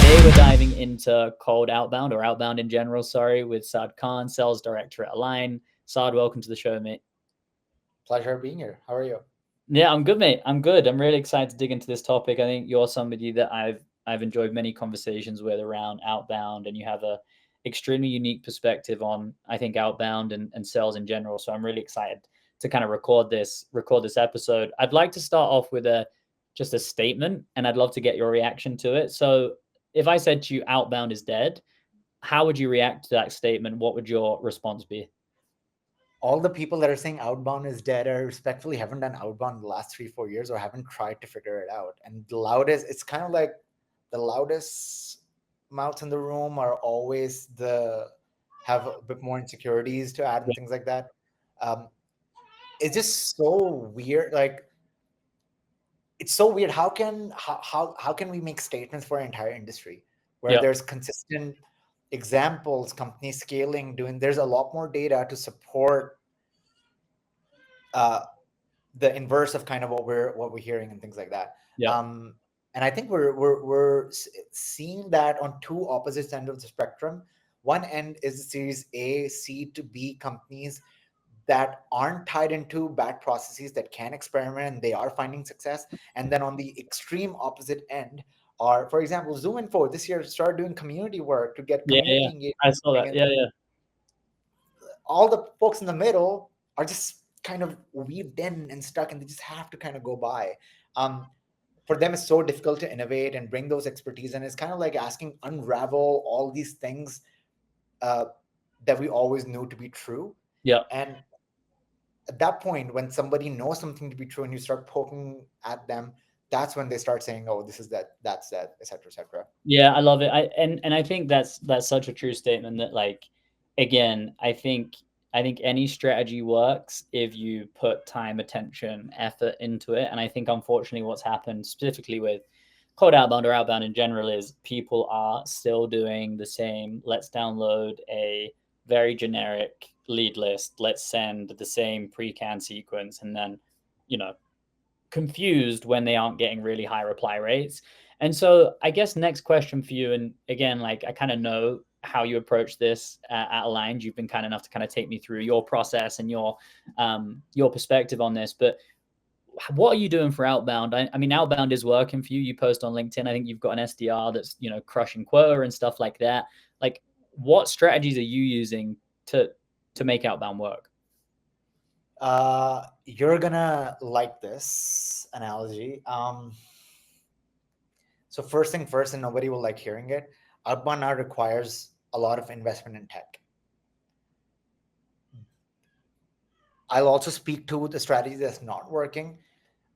Today we're diving into cold outbound or outbound in general, sorry, with Saad Khan, sales director at Align. Saad, welcome to the show, mate. Pleasure being here. How are you? Yeah, I'm good, mate. I'm good. I'm really excited to dig into this topic. I think you're somebody that I've enjoyed many conversations with around outbound, and you have a extremely unique perspective on I think outbound and sales in general. So I'm really excited to kind of record this episode. I'd like to start off with a just a statement, and I'd love to get your reaction to it. So if I said to you outbound is dead, how would you react to that statement? What would your response be? All the people that are saying outbound is dead are respectfully haven't done outbound in the last 3-4 years or haven't tried to figure it out. And the loudest, it's kind of like the loudest mouths in the room are always the have a bit more insecurities to add and things like that. Um, it's just so weird. Like it's so weird. How can we make statements for an entire industry where Yeah. there's consistent examples, companies scaling, doing there's a lot more data to support uh, the inverse of kind of what we're hearing and things like that. Yeah. Um, and I think we're seeing that on two opposite ends of the spectrum. One end is the Series A, C to B companies that aren't tied into bad processes that can experiment and they are finding success. And then on the extreme opposite end are, for example, Zoom Info this year started doing community work to get Yeah. Yeah. community I saw engagement. that. And Yeah. Yeah. all the folks in the middle are just kind of weaved in and stuck and they just have to kind of go by. Um, for them, it's so difficult to innovate and bring those expertise. And it's kind of like asking unravel all these things uh, that we always knew to be true. Yeah. And at that point, when somebody knows something to be true and you start poking at them, that's when they start saying, oh, this is that, that's that, etc., etc. Yeah, I love it. And I think that's such a true statement that like again, I think any strategy works if you put time, attention, effort into it. And I think unfortunately what's happened specifically with cold outbound or outbound in general is people are still doing the same. Let's download a very generic lead list. Let's send the same pre-can sequence and then, you know, confused when they aren't getting really high reply rates. And so I guess next question for you, and again, like I kind of know how you approach this at Aligned. You've been kind enough to kind of take me through your process and your perspective on this. But what are you doing for outbound? I mean, outbound is working for you. You post on LinkedIn. I think you've got an SDR that's crushing quota and stuff like that. Like, what strategies are you using to make outbound work? You're gonna like this analogy. So first thing first, and nobody will like hearing it, outbound now requires a lot of investment in tech. I'll also speak to the strategy that's not working.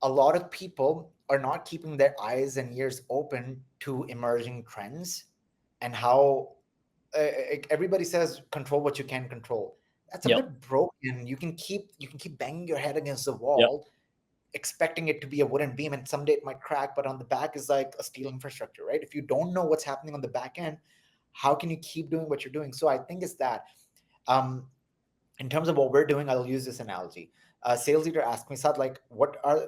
A lot of people are not keeping their eyes and ears open to emerging trends and how everybody says control what you can control. That's a Yep. bit broken. You can keep banging your head against the Yep. wall expecting it to be a wooden beam and someday it might crack, but on the back is like a steel infrastructure, right? If you don't know what's happening on the back end, how can you keep doing what you're doing? So I think it's that. um, in terms of what we're doing, I'll use this analogy. A sales leader asked me, Sad, like,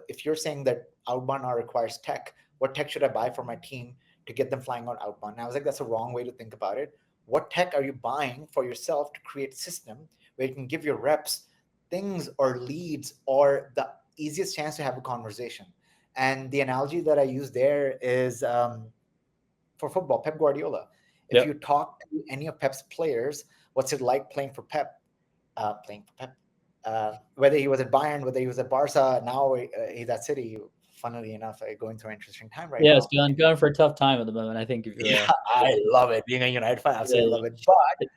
if you're saying that outbound now requires tech, what tech should I buy for my team to get them flying on outbound? And I was like, that's a wrong way to think about it. What tech are you buying for yourself to create a system where you can give your reps things or leads or the easiest chance to have a conversation? And the analogy that I use there is for football, Pep Guardiola. If you Yep. talk to any of Pep's players, what's it like playing for Pep? Playing for Pep. Whether he was at Bayern, whether he was at Barca, now he's at City. Funnily enough, going through an interesting time right Yeah, it's now. going for a tough time at the moment. I think if you're Yeah, I love it. Being a United fan, I yeah, absolutely love it. But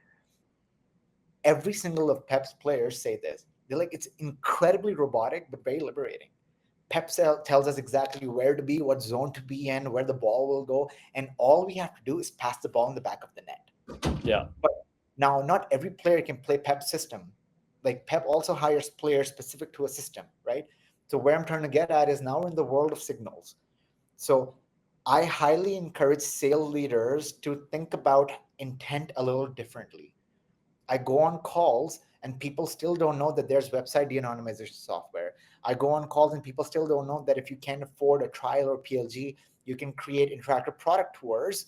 every single of Pep's players say this. They're like, it's incredibly robotic, but very liberating. Pep tells us exactly where to be, what zone to be in, where the ball will go, and all we have to do is pass the ball in the back of the net. yeah, But now, not every player can play Pep's system. Like Pep also hires players specific to a system, right? So where I'm trying to get at is now we're in the world of signals. So I highly encourage sales leaders to think about intent a little differently. I go on calls and people still don't know that there's website de-anonymization software. I go on calls and people still don't know that if you can't afford a trial or PLG, you can create interactive product tours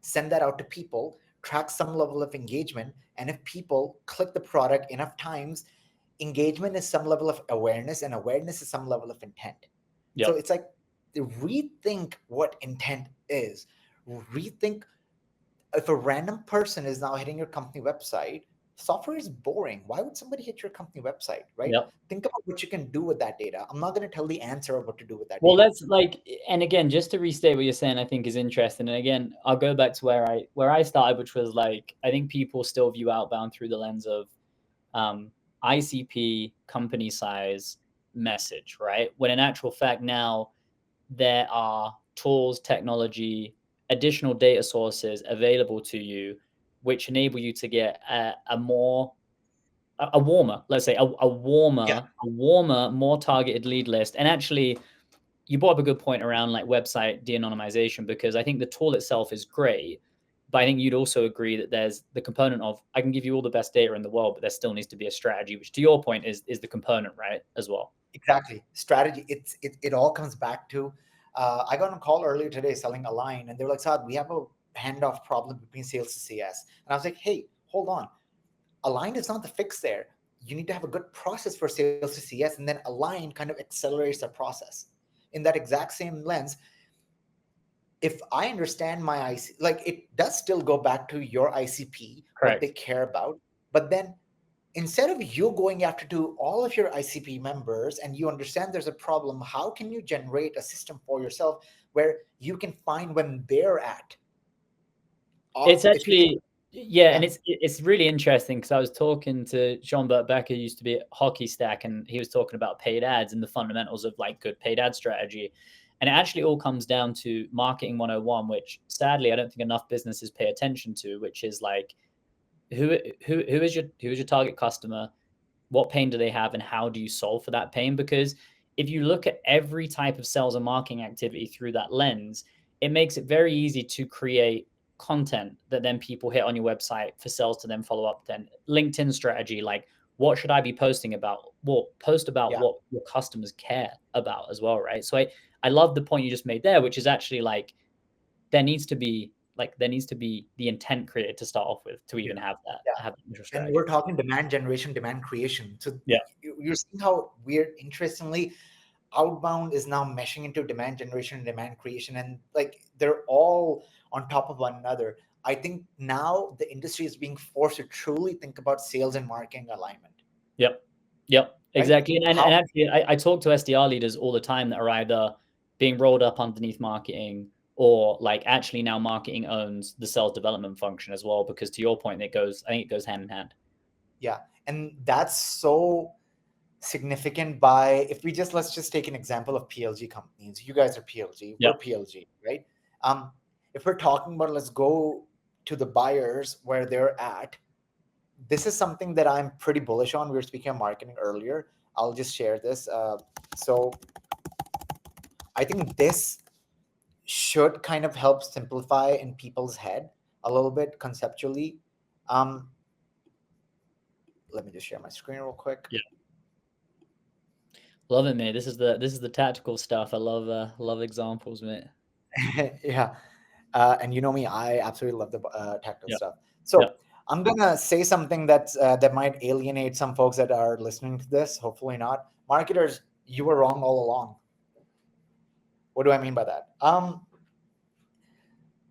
send that out to people, track some level of engagement, and if people click the product enough times, engagement is some level of awareness, and awareness is some level of intent. So Yep. it's like, rethink what intent is. Rethink, if a random person is now hitting your company website, software is boring. Why would somebody hit your company website, right? Yep. Think about what you can do with that data. I'm not going to tell the answer of what to do with that Well, data. that's like, and again, just to restate what you're saying, I think is interesting. And again, I'll go back to where I started, which was like, I think people still view outbound through the lens of ICP, company size, message, right? When in actual fact now there are tools, technology, additional data sources available to you, which enable you to get a warmer, let's say Yeah. a warmer, more targeted lead list. And actually, you brought up a good point around like website de-anonymization, because I think the tool itself is great, but I think you'd also agree that there's the component of, I can give you all the best data in the world, but there still needs to be a strategy, which to your point is the component, right, as well. Exactly. Strategy. It all comes back to. I got on a call earlier today selling Align, and they were like, "Saad, we have a handoff problem between sales to CS." And I was like, "Hey, hold on. Align is not the fix there. You need to have a good process for sales to CS, and then Align kind of accelerates the process." In that exact same lens, if I understand my IC, like it does still go back to your ICP, what they Correct. care about, but then instead of you going after to all of your ICP members and you understand there's a problem, how can you generate a system for yourself where you can find when they're at? It's If you can, actually, yeah, and yeah, it's really interesting because I was talking to Jean-Bert Becker, who used to be at Hockey Stack, and he was talking about paid ads and the fundamentals of like good paid ad strategy. And it actually all comes down to marketing 101, which sadly I don't think enough businesses pay attention to, which is like who is your target customer, what pain do they have, and how do you solve for that pain? Because if you look at every type of sales and marketing activity through that lens, it makes it very easy to create content that then people hit on your website for sales to then follow up. Then LinkedIn strategy, like what should I be posting about? Well, post about yeah, what your customers care about as well, right? So I love the point you just made there, which is actually like there needs to be the intent created to start off with to yeah, even yeah. have the initial And strategy. we're talking demand generation, demand creation. So Yeah. you're seeing how weird, interestingly, Outbound is now meshing into demand generation and demand creation, and like they're all on top of one another. I think now the industry is being forced to truly think about sales and marketing alignment, Yep. Yep. right? Exactly. And How, actually, I talk to SDR leaders all the time that are either being rolled up underneath marketing, or like actually now marketing owns the sales development function as well. Because to your point, I think it goes hand in hand. yeah, and that's so significant. By if we just let's just take an example of PLG companies. You guys are PLG, we're Yep. PLG, right? Um, if we're talking about, let's go to the buyers where they're at. This is something that I'm pretty bullish on. We were speaking of marketing earlier. I'll just share this. So I think this should kind of help simplify in people's head a little bit conceptually. Um, Let me just share my screen real quick. Yeah. Love it, mate. This is the tactical stuff. I love examples, mate. Yeah. And you know me, I absolutely love the tactile Yep. stuff. So Yep. I'm gonna say something that might alienate some folks that are listening to this. Hopefully not. Marketers, you were wrong all along. What do I mean by that?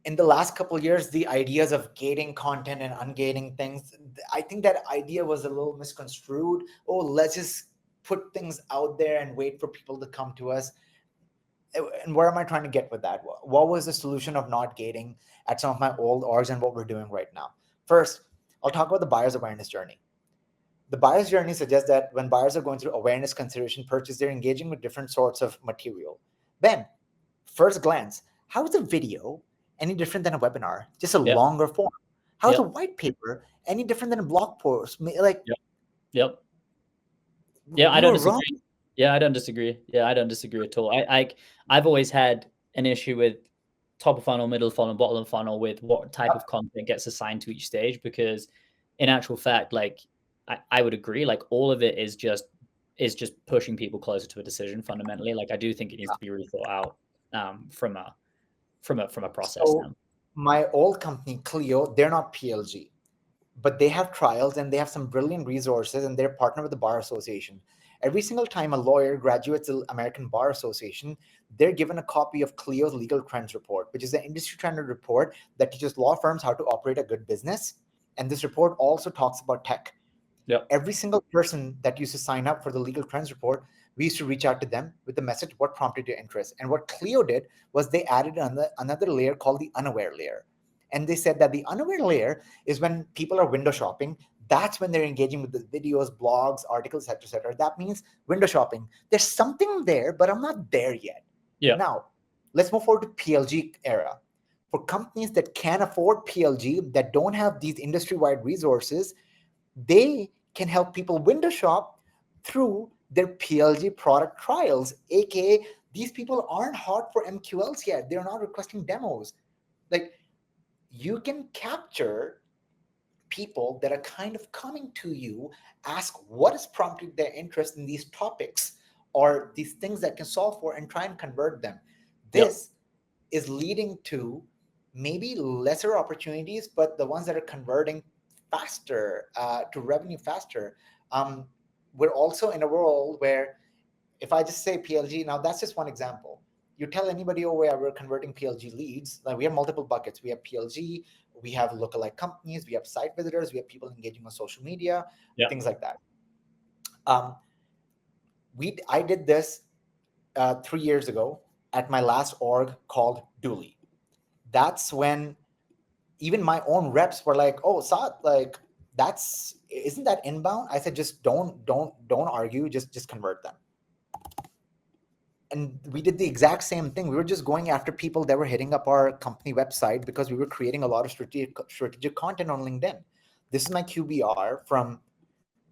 In the last couple of years, the ideas of gating content and ungating things, I think that idea was a little misconstrued. Oh, let's just put things out there and wait for people to come to us. And where am I trying to get with that? What was the solution of not gating at some of my old orgs and what we're doing right now? First, I'll talk about the buyer's awareness journey. The buyer's journey suggests that when buyers are going through awareness, consideration, purchase, they're engaging with different sorts of material. Then, first glance, how is a video any different than a webinar? Just a Yep. longer form. How is a Yep. white paper any different than a blog post? Like, Yep. Yep. Yeah, I we don't were wrong. disagree. Yeah, I don't disagree. Yeah, I don't disagree at all. I've always had an issue with top of funnel, middle funnel, bottom of funnel with what type of content gets assigned to each stage, because in actual fact, like I would agree, like all of it is just pushing people closer to a decision fundamentally. Like I do think it needs to be really thought out from a process So now. My old company, Clio, they're not PLG, but they have trials and they have some brilliant resources, and they're partnered with the Bar Association. Every single time a lawyer graduates the American Bar Association, they're given a copy of Clio's Legal Trends Report, which is an industry trend report that teaches law firms how to operate a good business. And this report also talks about tech. Yep. Every single person that used to sign up for the Legal Trends Report, we used to reach out to them with the message, what prompted your interest? And what Clio did was they added another layer called the unaware layer. And they said that the unaware layer is when people are window shopping. That's when they're engaging with the videos, blogs, articles, etc., etc. That means window shopping. There's something there, but I'm not there yet. Yeah. Now, let's move forward to PLG era. For companies that can't afford PLG, that don't have these industry-wide resources, they can help people window shop through their PLG product trials, aka these people aren't hot for MQLs yet. They're not requesting demos. Like, you can capture people that are kind of coming to you, ask what has prompted their interest in these topics or these things that can solve for, and try and convert them. This is leading to maybe lesser opportunities, but the ones that are converting faster to revenue faster. We're also in a world where, if I just say PLG, now that's just one example. You tell anybody, oh, yeah, we're converting PLG leads. Like, we have multiple buckets. We have PLG, we have lookalike companies, we have site visitors, we have people engaging on social media, things like that. I did this 3 years ago at my last org called Dooley. That's when even my own reps were like, oh, Saad, like, isn't that inbound? I said, just don't argue, just convert them. And we did the exact same thing. We were just going after people that were hitting up our company website because we were creating a lot of strategic content on LinkedIn. This is my QBR from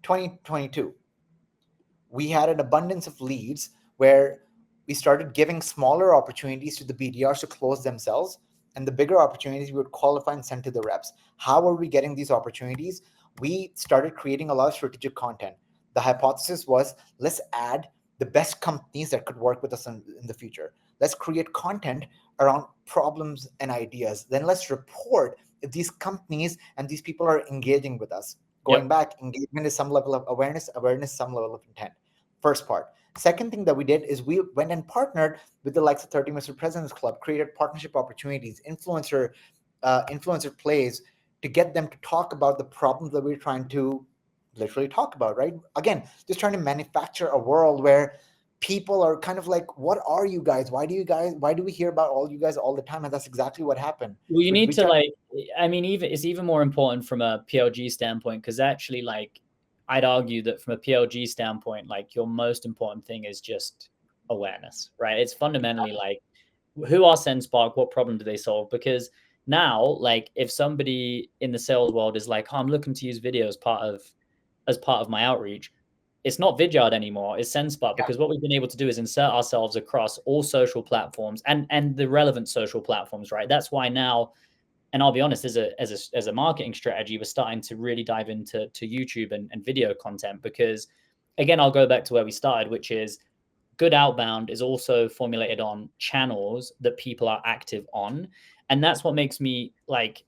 2022. We had an abundance of leads where we started giving smaller opportunities to the BDRs to close themselves, and the bigger opportunities we would qualify and send to the reps. How are we getting these opportunities? We started creating a lot of strategic content. The hypothesis was, let's add the best companies that could work with us in the future. Let's create content around problems and ideas. Then let's report if these companies and these people are engaging with us. Going back, engagement is some level of awareness, some level of intent. First part. Second thing that we did is we went and partnered with the likes of 30 Mr. President's Club, created partnership opportunities, influencer plays, to get them to talk about the problems that we're trying to literally talk about, right? Again, just trying to manufacture a world where people are kind of like, what are you guys? Why do we hear about all you guys all the time? And that's exactly what happened. Well, you need to it's even more important from a PLG standpoint, because actually, like, I'd argue that from a PLG standpoint, like, your most important thing is just awareness, right? It's fundamentally like, who are SendSpark? What problem do they solve? Because now, like, if somebody in the sales world is like, oh, I'm looking to use video as part of my outreach, it's not Vidyard anymore, it's SendSpark, because what we've been able to do is insert ourselves across all social platforms and the relevant social platforms, right? That's why now, and I'll be honest, as a marketing strategy, we're starting to really dive into YouTube and video content, because, again, I'll go back to where we started, which is good outbound is also formulated on channels that people are active on. And that's what makes me, like,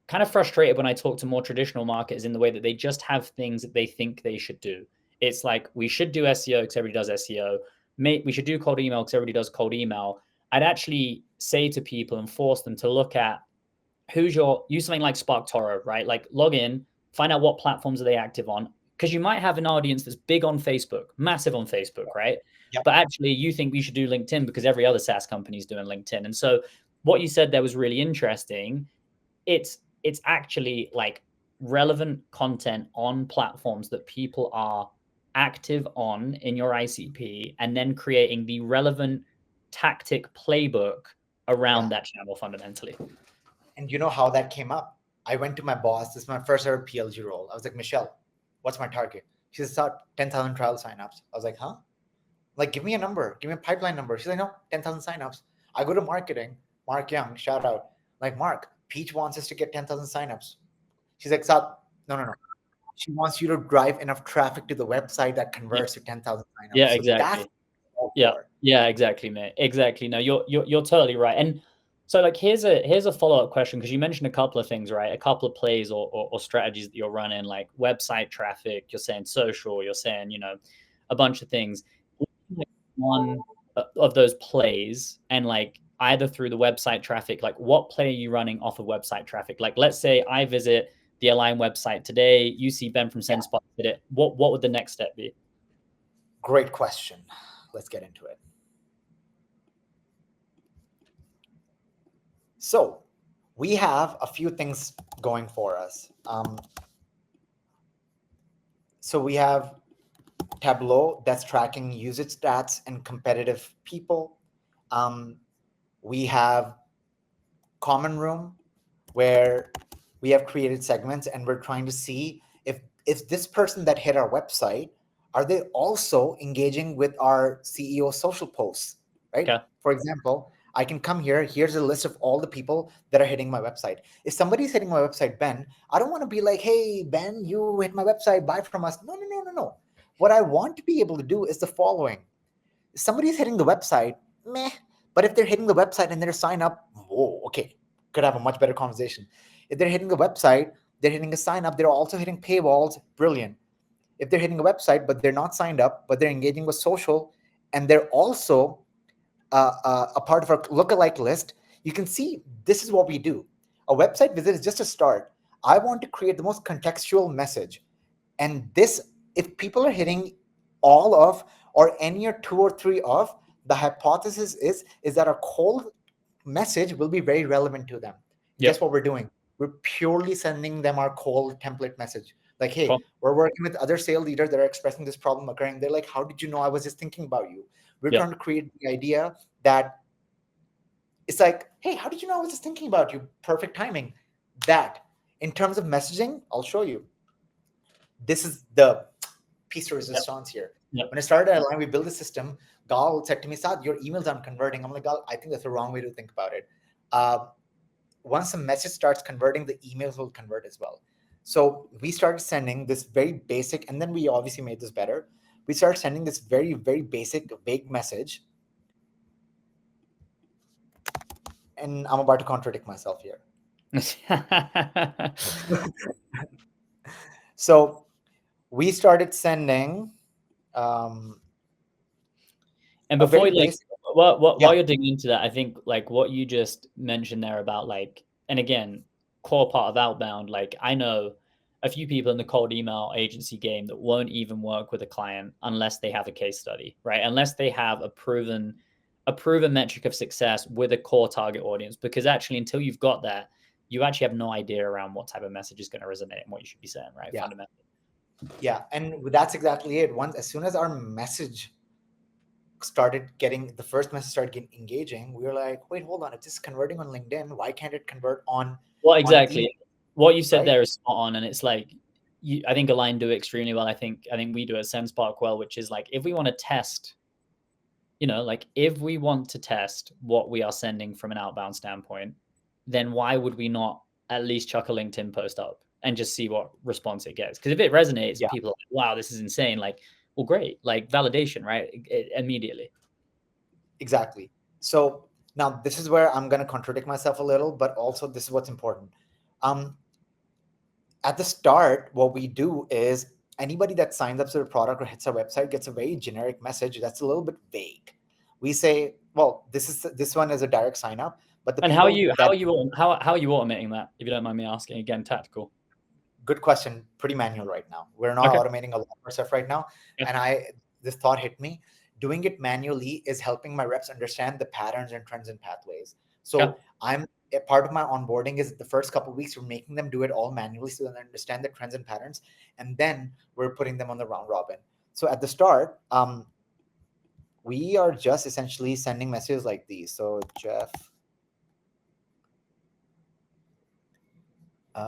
kind of frustrated when I talk to more traditional marketers, in the way that they just have things that they think they should do. It's like, we should do SEO because everybody does SEO. We should do cold email because everybody does cold email. I'd actually say to people and force them to look at use something like SparkToro, right? Like, log in, find out what platforms are they active on, because you might have an audience that's big on Facebook, massive on Facebook, right? But actually, you think we should do LinkedIn because every other SaaS company is doing LinkedIn. And so what you said there was really interesting. It's actually, like, relevant content on platforms that people are active on in your ICP, and then creating the relevant tactic playbook around that channel fundamentally. And you know how that came up? I went to my boss. This is my first ever PLG role. I was like, Michelle, what's my target? She said, 10,000 trial signups. I was like, huh? Like, give me a number. Give me a pipeline number. She's like, no, 10,000 signups. I go to marketing. Mark Young, shout out. Like, Mark, Peach wants us to get 10,000 signups. She's like, Saad, no. She wants you to drive enough traffic to the website that converts to 10,000 signups. Yeah, exactly. Yeah, exactly, mate. Exactly. No, you're totally right. And So like here's a follow-up question, because you mentioned a couple of things, right? A couple of plays or strategies that you're running, like website traffic, you're saying social, you're saying, a bunch of things. Like one of those plays, and like either through the website traffic, like what play are you running off of website traffic? Like let's say I visit the Align website today, you see Ben from Yeah. SendSpot did it. What would the next step be? Great question. Let's get into it. So we have a few things going for us. So we have Tableau that's tracking usage stats and competitive people. We have Common Room, where we have created segments and we're trying to see if this person that hit our website, are they also engaging with our CEO social posts, right? Okay. For example, I can come here. Here's a list of all the people that are hitting my website. If somebody's hitting my website, Ben, I don't want to be like, hey, Ben, you hit my website, buy from us. No, no, no, no, no. What I want to be able to do is the following. If somebody's hitting the website, meh. But if they're hitting the website and they're sign up, whoa, okay, could have a much better conversation. If they're hitting the website, they're hitting a sign up, they're also hitting paywalls, brilliant. If they're hitting a website, but they're not signed up, but they're engaging with social, and they're also a part of our lookalike list, you can see this is what we do. A website visit is just a start. I want to create the most contextual message. And this, if people are hitting all of or any or two or three of, the hypothesis is that our cold message will be very relevant to them. Yep. Guess what we're doing? We're purely sending them our cold template message. Like, hey, Cool. we're working with other sales leaders that are expressing this problem occurring. They're like, how did you know I was just thinking about you? We're Yep. trying to create the idea that it's like, hey, how did you know I was just thinking about you? Perfect timing. That, in terms of messaging, I'll show you. This is the piece of resistance here. Yep. When I started at Align, we built a system. Gal said to me, Saad, your emails aren't converting. I'm like, Gal, I think that's the wrong way to think about it. Once the message starts converting, the emails will convert as well. So we started sending this very basic, and then we obviously made this better. We started sending this very, very basic, vague message. And I'm about to contradict myself here. So we started sending And a before very you, like, basic. while Yeah, you're digging into that, I think like what you just mentioned there about like, and again, core part of Outbound, like I know a few people in the cold email agency game that won't even work with a client unless they have a case study, right? Unless they have a proven metric of success with a core target audience, because actually until you've got that, you actually have no idea around what type of message is going to resonate and what you should be saying, right? yeah, Fundamentally. yeah. And that's exactly it. Once, as soon as our message started getting, the first message started getting engaging, we were like, wait, hold on, if this is converting on LinkedIn, why can't it convert on Well, email, exactly. What you said right? there is spot on, and it's like I think Align do it extremely well. I think we do at SendSpark well, which is like if we want to test, like if we want to test what we are sending from an outbound standpoint, then why would we not at least chuck a LinkedIn post up and just see what response it gets? Because if it resonates and Yeah, people are like, wow, this is insane, like, well, great, like validation, right? Immediately. exactly. So now this is where I'm going to contradict myself a little, but also this is what's important. At the start, what we do is anybody that signs up to the product or hits our website gets a very generic message that's a little bit vague. We say, well, this one is a direct sign up, but the And how are people you that, how are you automating that, if you don't mind me asking? Again, tactical. good question, pretty manual right now. We're not Okay. automating a lot more stuff right now. Yeah. And this thought hit me. Doing it manually is helping my reps understand the patterns and trends and pathways. Yeah. So I'm a part of my onboarding is the first couple of weeks we're making them do it all manually so they understand the trends and patterns, and then we're putting them on the round robin. So at the start, we are just essentially sending messages like these. So Jeff, A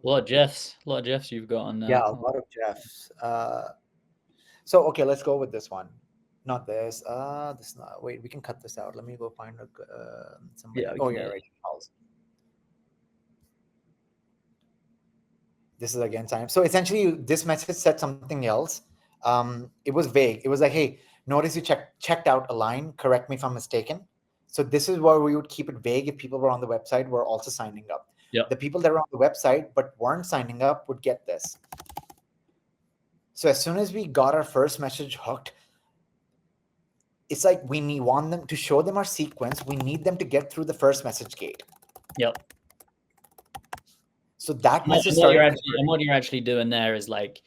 lot of Jeffs you've got on yeah, there. a lot of Jeffs. So okay, let's go with this one. Not this. This not. Wait, we can cut this out. Let me go find somebody. Yeah, we Oh can yeah, get it. right. This is again time. So essentially, this message said something else. It was vague. It was like, hey, notice you checked out Align. Correct me if I'm mistaken. So this is where we would keep it vague. If people were on the website, were also signing up. Yep. The people that were on the website but weren't signing up would get this. So as soon as we got our first message hooked, it's like want them to show them our sequence. We need them to get through the first message gate. Yep. So that And message what started. what you're actually doing there is like,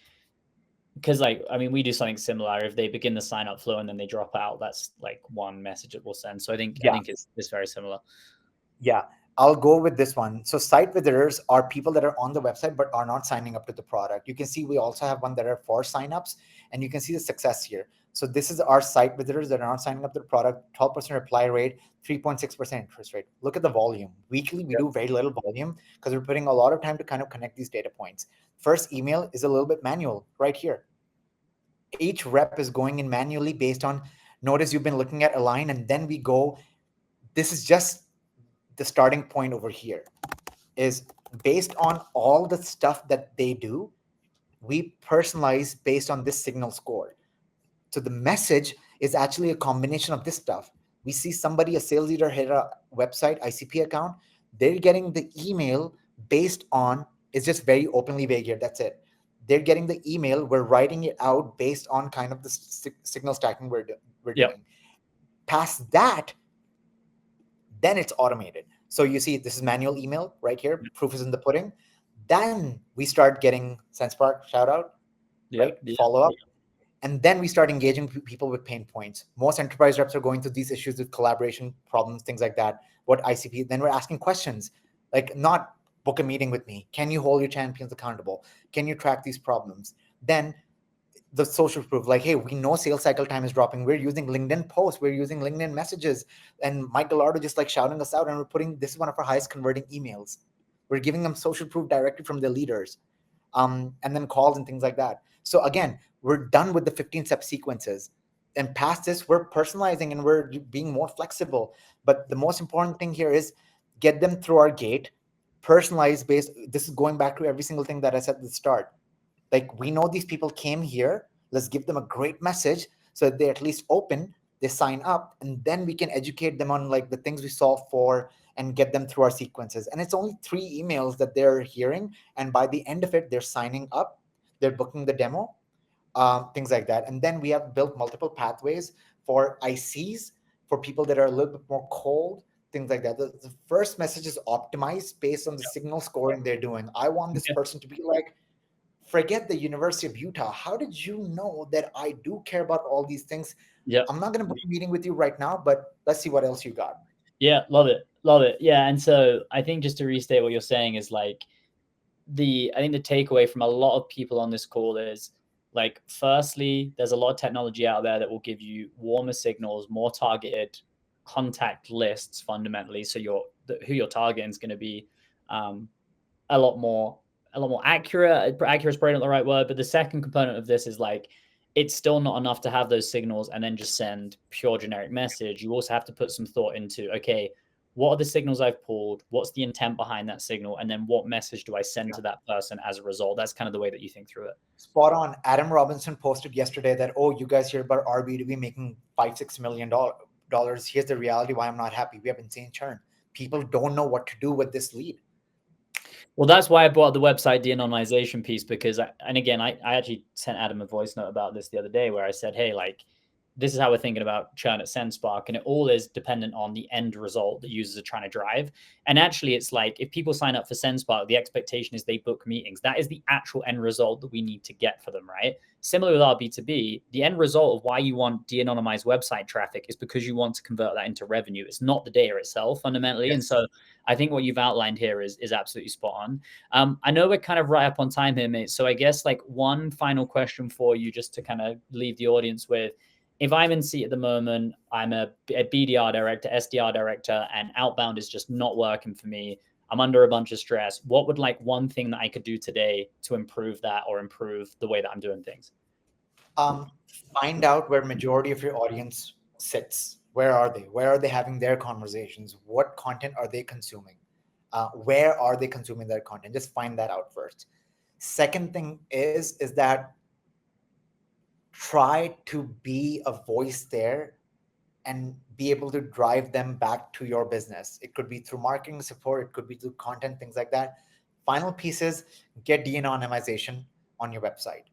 because like, I mean, we do something similar. If they begin the sign up flow and then they drop out, that's like one message it will send. So I think it's very similar. Yeah, I'll go with this one. So site visitors are people that are on the website but are not signing up to the product. You can see we also have one that are for signups, and you can see the success here. So this is our site visitors that are not signing up to the product. 12% reply rate, 3.6% interest rate. Look at the volume. Weekly, we do very little volume because we're putting a lot of time to kind of connect these data points. First email is a little bit manual right here. Each rep is going in manually based on, notice you've been looking at Align, and then we go, this is just the starting point over here, is based on all the stuff that they do, we personalize based on this signal score. So the message is actually a combination of this stuff. We see somebody, a sales leader, hit a website ICP account, they're getting the email based on, it's just very openly vague here, that's it. They're getting the email, we're writing it out based on kind of the signal stacking we're doing. Past that, then it's automated. So you see, this is manual email right here. Proof is in the pudding. Then we start getting SenseSpark shout out, right? Follow up. And then we start engaging people with pain points. Most enterprise reps are going through these issues with collaboration problems, things like that. What ICP, then we're asking questions, like not book a meeting with me. Can you hold your champions accountable? Can you track these problems? Then the social proof, like, hey, we know sales cycle time is dropping. We're using LinkedIn posts, we're using LinkedIn messages, and Mike Gallardo just like shouting us out, and we're putting, this is one of our highest converting emails. We're giving them social proof directly from their leaders, and then calls and things like that. So again, we're done with the 15-step sequences, and past this, we're personalizing and we're being more flexible. But the most important thing here is get them through our gate, personalized based. This is going back to every single thing that I said at the start. Like, we know these people came here, let's give them a great message so that they at least open, they sign up, and then we can educate them on like the things we solve for and get them through our sequences. And it's only 3 emails that they're hearing, and by the end of it, they're signing up, they're booking the demo, things like that. And then we have built multiple pathways for ICs, for people that are a little bit more cold, things like that. The first message is optimized based on the signal scoring they're doing. I want this person to be like, forget the University of Utah. How did you know that I do care about all these things? Yeah. I'm not going to book a meeting with you right now, but let's see what else you got. Yeah, love it. Love it. Yeah. And so I think just to restate what you're saying is like, I think the takeaway from a lot of people on this call is like, firstly, there's a lot of technology out there that will give you warmer signals, more targeted contact lists fundamentally. So who you're targeting is going to be a lot more accurate. Accurate is probably not the right word, but the second component of this is like, it's still not enough to have those signals and then just send pure generic message. You also have to put some thought into, okay, what are the signals I've pulled? What's the intent behind that signal? And then what message do I send to that person as a result? That's kind of the way that you think through it. Spot on. Adam Robinson posted yesterday that, oh, you guys hear about RB2B making $5-6 million. Here's the reality why I'm not happy. We have insane churn. People don't know what to do with this lead. Well, that's why I brought the website de-anonymization piece, because I actually sent Adam a voice note about this the other day where I said, hey, like, this is how we're thinking about churn at SenseSpark, and it all is dependent on the end result that users are trying to drive. And actually, it's like, if people sign up for SenseSpark, the expectation is they book meetings. That is the actual end result that we need to get for them, right? Similar with RB2B, the end result of why you want de-anonymized website traffic is because you want to convert that into revenue. It's not the data itself fundamentally. Yes. And so I think what you've outlined here is absolutely spot on. I know we're kind of right up on time here, mate. So I guess like one final question for you, just to kind of leave the audience with. If I'm in seat at the moment, I'm a BDR director, SDR director, and outbound is just not working for me. I'm under a bunch of stress. What would like one thing that I could do today to improve that or improve the way that I'm doing things? Find out where majority of your audience sits. Where are they? Where are they having their conversations? What content are they consuming? Where are they consuming their content? Just find that out first. Second thing is that try to be a voice there and be able to drive them back to your business. It could be through marketing support, it could be through content, things like that. Final piece is get de-anonymization on your website.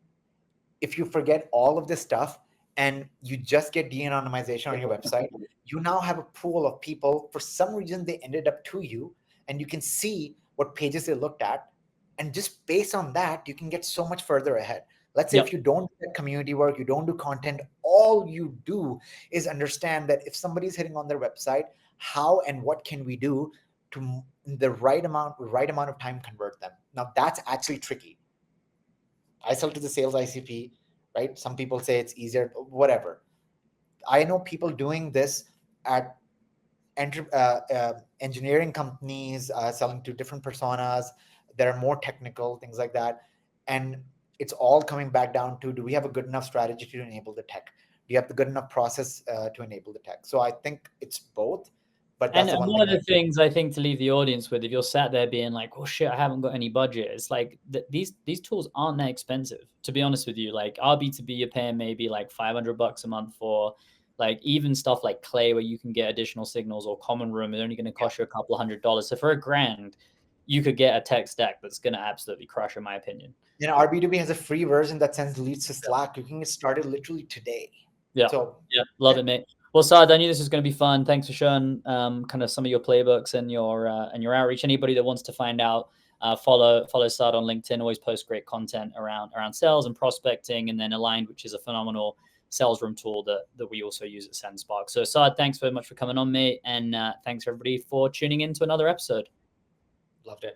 If you forget all of this stuff and you just get de-anonymization on your website, you now have a pool of people, for some reason they ended up to you, and you can see what pages they looked at, and just based on that you can get so much further ahead. Let's say if Yep. you don't do community work, you don't do content, all you do is understand that if somebody's hitting on their website, how and what can we do to, in the right amount of time, convert them. Now that's actually tricky. I sell to the sales ICP, right? Some people say it's easier, whatever. I know people doing this at engineering companies, selling to different personas that are more technical, things like that. And it's all coming back down to, do we have a good enough strategy to enable the tech? Do you have the good enough process to enable the tech? So I think it's both, but that's And the one one thing of the things I think to leave the audience with, if you're sat there being like, "Oh shit, I haven't got any budget," it's like these tools aren't that expensive. To be honest with you, like RB2B, you're paying maybe like $500 a month for. Like even stuff like Clay, where you can get additional signals, or Common Room, is only going to cost you a couple $100. So for $1,000, you could get a tech stack that's going to absolutely crush, in my opinion. RB2B has a free version that sends leads to Slack. You can get started literally today. Yeah. So Yeah. Love it, mate. Well, Saad, I knew this was going to be fun. Thanks for showing kind of some of your playbooks and your outreach. Anybody that wants to find out, follow Saad on LinkedIn. Always post great content around sales and prospecting, and then Aligned, which is a phenomenal sales room tool that we also use at SendSpark. So Saad, thanks very much for coming on, mate, and thanks everybody for tuning in to another episode. Loved it.